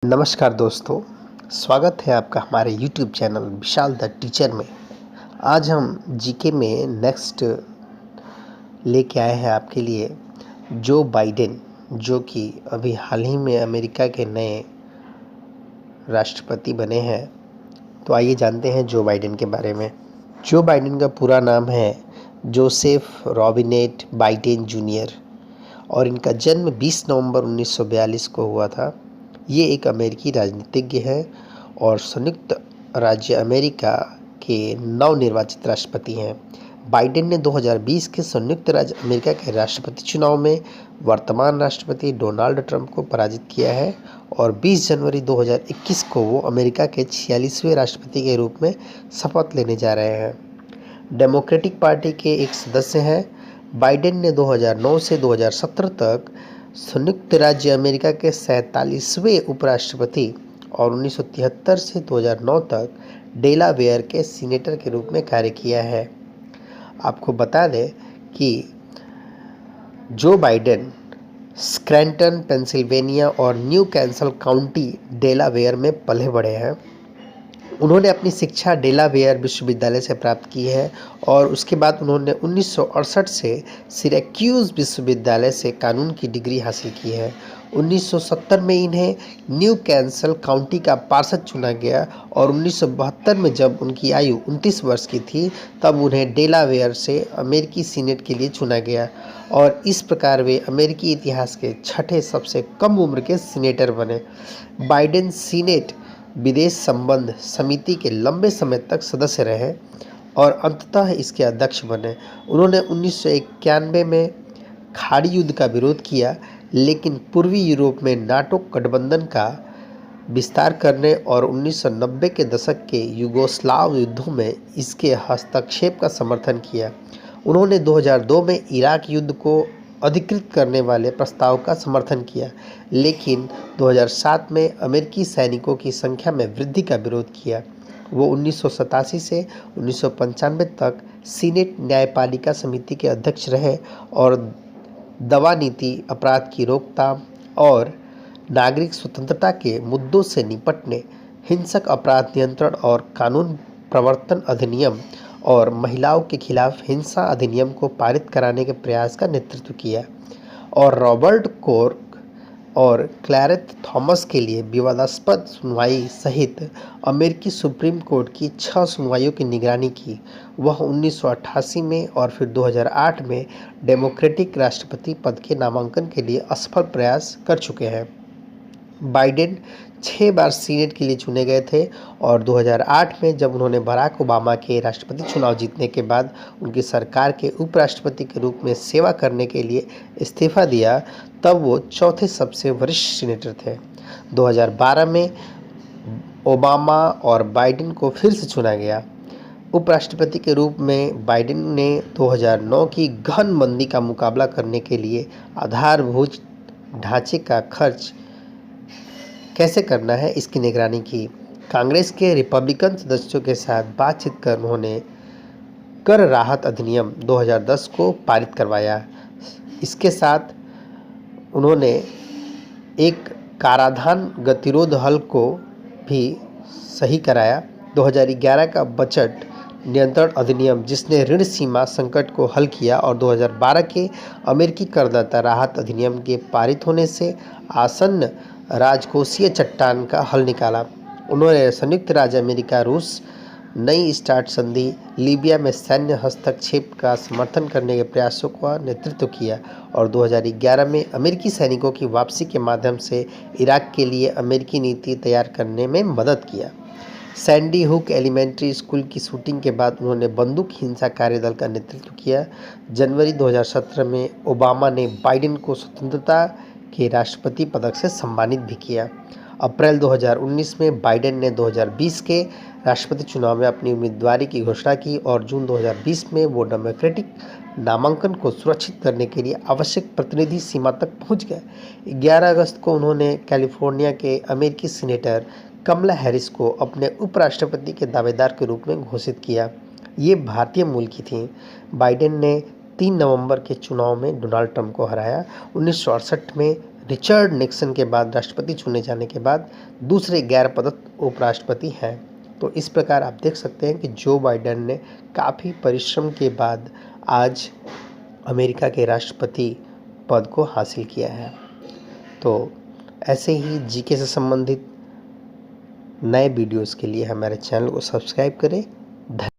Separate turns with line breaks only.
नमस्कार दोस्तों, स्वागत है आपका हमारे YouTube channel Vishal the teacher में। आज हम जीके में नेक्स्ट लेके आए हैं आपके लिए जो बाइडेन, जो कि अभी हाल ही में अमेरिका के नए राष्ट्रपति बने हैं। तो आइए जानते हैं जो बाइडेन के बारे में। जो बाइडेन का पूरा नाम है जोसेफ रॉबिनेट बाइडेन जूनियर और इनका जन्म 20 नवंबर 1942 को हुआ था। ये एक अमेरिकी राजनीतिज्ञ हैं और संयुक्त राज्य अमेरिका के नवनिर्वाचित राष्ट्रपति हैं। बाइडेन ने 2020 के संयुक्त राज्य अमेरिका के राष्ट्रपति चुनाव में वर्तमान राष्ट्रपति डोनाल्ड ट्रंप को पराजित किया है और 20 जनवरी 2021 को वो अमेरिका के 46वें राष्ट्रपति के रूप में शपथ लेने जा रहे हैं। डेमोक्रेटिक पार्टी के एक सदस्य हैं। बाइडेन ने 2009 से 2017 तक संयुक्त राज्य अमेरिका के 47वें उपराष्ट्रपति और 1973 से 2009 तक डेलावेयर के सीनेटर के रूप में कार्य किया है। आपको बता दें कि जो बाइडेन स्क्रैंटन, पेंसिल्वेनिया और न्यू कैसल काउंटी डेलावेयर में पले बढ़े हैं। उन्होंने अपनी शिक्षा डेलावेयर विश्वविद्यालय से प्राप्त की है और उसके बाद उन्होंने 1968 से सिरैक्यूज विश्वविद्यालय से कानून की डिग्री हासिल की है। 1970 में इन्हें न्यू कैसल काउंटी का पार्षद चुना गया और 1972 में जब उनकी आयु 29 वर्ष की थी तब उन्हें डेलावेयर से अमेरिकी सीनेट के लिए चुना गया और इस प्रकार वे अमेरिकी इतिहास के छठे सबसे कम उम्र के सीनेटर बने। बाइडेन सीनेट विदेश संबंध समिति के लंबे समय तक सदस्य रहे और अंततः इसके अध्यक्ष बने। उन्होंने 1991 में खाड़ी युद्ध का विरोध किया, लेकिन पूर्वी यूरोप में नाटो गठबंधन का विस्तार करने और 1990 के दशक के युगोस्लाव युद्धों में इसके हस्तक्षेप का समर्थन किया। उन्होंने 2002 में इराक युद्ध को अधिकृत करने वाले प्रस्ताव का समर्थन किया, लेकिन 2007 में अमेरिकी सैनिकों की संख्या में वृद्धि का विरोध किया। वो 1987 से 1995 तक सीनेट न्यायपालिका समिति के अध्यक्ष रहे और दवा नीति, अपराध की रोकथाम और नागरिक स्वतंत्रता के मुद्दों से निपटने, हिंसक अपराध नियंत्रण और कानून प्रवर्तन अधिनियम और महिलाओं के खिलाफ हिंसा अधिनियम को पारित कराने के प्रयास का नेतृत्व किया और रॉबर्ट कोर्क और क्लैरेंस थॉमस के लिए विवादास्पद सुनवाई सहित अमेरिकी सुप्रीम कोर्ट की 6 सुनवाइयों की निगरानी की। वह 1988 में और फिर 2008 में डेमोक्रेटिक राष्ट्रपति पद के नामांकन के लिए असफल प्रयास कर चुके हैं। बाइडेन 6 बार सीनेट के लिए चुने गए थे और 2008 में जब उन्होंने बराक ओबामा के राष्ट्रपति चुनाव जीतने के बाद उनकी सरकार के उपराष्ट्रपति के रूप में सेवा करने के लिए इस्तीफा दिया, तब वो चौथे सबसे वरिष्ठ सीनेटर थे। 2012 में ओबामा और बाइडेन को फिर से चुना गया। उपराष्ट्रपति के रूप में बाइडेन ने 2009 की गहन मंदी का मुकाबला करने के लिए आधारभूत ढांचे का खर्च कैसे करना है इसकी निगरानी की। कांग्रेस के रिपब्लिकन सदस्यों के साथ बातचीत कर उन्होंने कर राहत अधिनियम 2010 को पारित करवाया। इसके साथ उन्होंने एक कराधान गतिरोध हल को भी सही कराया। 2011 का बजट नियंत्रण अधिनियम जिसने ऋण सीमा संकट को हल किया और 2012 के अमेरिकी करदाता राहत अधिनियम के पारित होने से आसन्न राजकोषीय चट्टान का हल निकाला। उन्होंने संयुक्त राज्य अमेरिका रूस नई स्टार्ट संधि, लीबिया में सैन्य हस्तक्षेप का समर्थन करने के प्रयासों का नेतृत्व किया और 2011 में अमेरिकी सैनिकों की वापसी के माध्यम से इराक के लिए अमेरिकी नीति तैयार करने में मदद किया। सैंडी हुक एलिमेंट्री स्कूल की शूटिंग के बाद उन्होंने बंदूक हिंसा कार्यदल का नेतृत्व किया। जनवरी 2017 में ओबामा ने बाइडेन को स्वतंत्रता के राष्ट्रपति पदक से सम्मानित भी किया। अप्रैल 2019 में बाइडेन ने 2020 के राष्ट्रपति चुनाव में अपनी उम्मीदवारी की घोषणा की और जून 2020 में वो डेमोक्रेटिक नामांकन को सुरक्षित करने के लिए आवश्यक प्रतिनिधि सीमा तक पहुंच गए। 11 अगस्त को उन्होंने कैलिफोर्निया के अमेरिकी सीनेटर कमला हैरिस को अपने उपराष्ट्रपति के दावेदार के रूप में घोषित किया। ये भारतीय मूल की थी। बाइडेन ने 3 नवंबर के चुनाव में डोनाल्ड ट्रंप को हराया। 1968 में रिचर्ड निक्सन के बाद राष्ट्रपति चुने जाने के बाद दूसरे गैर पदस्थ उपराष्ट्रपति हैं। तो इस प्रकार आप देख सकते हैं कि जो बाइडेन ने काफ़ी परिश्रम के बाद आज अमेरिका के राष्ट्रपति पद को हासिल किया है। तो ऐसे ही जीके से संबंधित नए वीडियोस के लिए हमारे चैनल को सब्सक्राइब करें।